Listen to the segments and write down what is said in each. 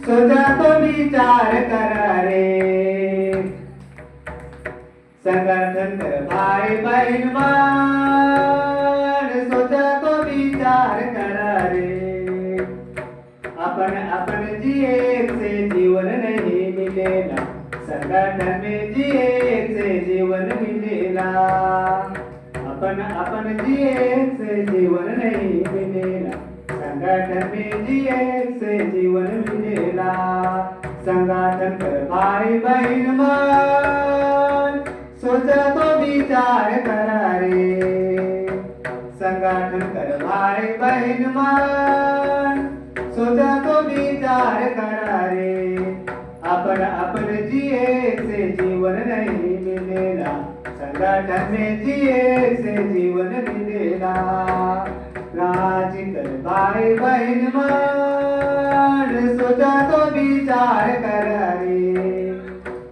सोचा तो विचार करा रे, संगठन कर भाई बहन मान, सोचा तो विचार करा रे। अपन अपन जिए से जीवन नहीं मिलेगा, संगठन में जिए से जीवन मिलेगा। अपन अपन जिए से जीवन नहीं मिलेगा, संगठन में जिए से जीवन मिलेगा। संगठन कर भाई बहन मान, सोचा तो विचार करा रे। संगठन कर भाई बहन मान, सोचा तो विचार करा रे। अपन अपन जिए से जीवन नहीं मिलेगा, संगठन में जिए से जीवन मिलेगा। राज कर भाई बहन मान, सोचा तो विचार करा रे।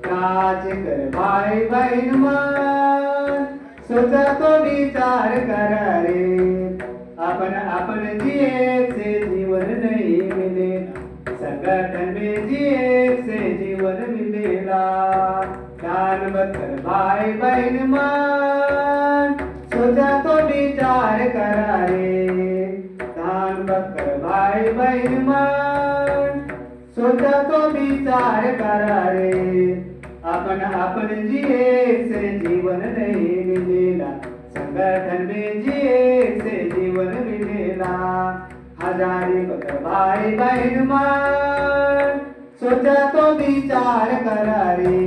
राज कर भाई बहन मान, सोचा तो विचार करा रे। अपन अपन जिए से जीवन नहीं मिलेगा, संगठन में जिए से जीवन मिलेगा। दान मत कर भाई बहन मान, सोचा तो विचार करा रे। दान मत कर भाई बहन मान, सोचा तो विचार करा रे। अपन अपन जिए से जीवन नहीं मिलेगा, संगठन में जिए से जीवन मिलेगा। हजारी कर भाई बहन मान, सोचा तो विचार करा रे।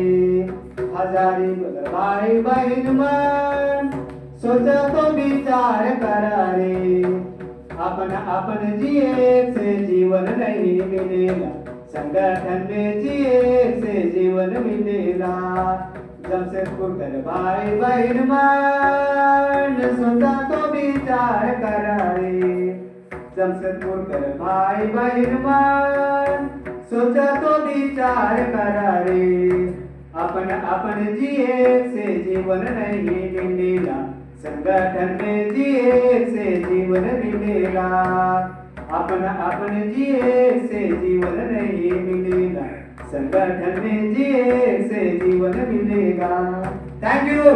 हजारी कर भाई बहन मान, सोचा तो विचार करा रे। अपन अपन जिए से जीवन नहीं मिलेगा, संगठन में जिए से जीवन मिलेगा। जमशेदपुर कर भाई बहन मान, सोचा तो विचार करा रे। जमशेदपुर कर भाई बहन मान, सोचा तो विचार करा रे। अपन अपन जिए से जीवन नहीं मिलेगा, संगठन में जिए से जीवन मिलेगा। अपन अपन जिए से जीवन नहीं मिलेगा, संगठन में जिए से जीवन मिलेगा। Thank you.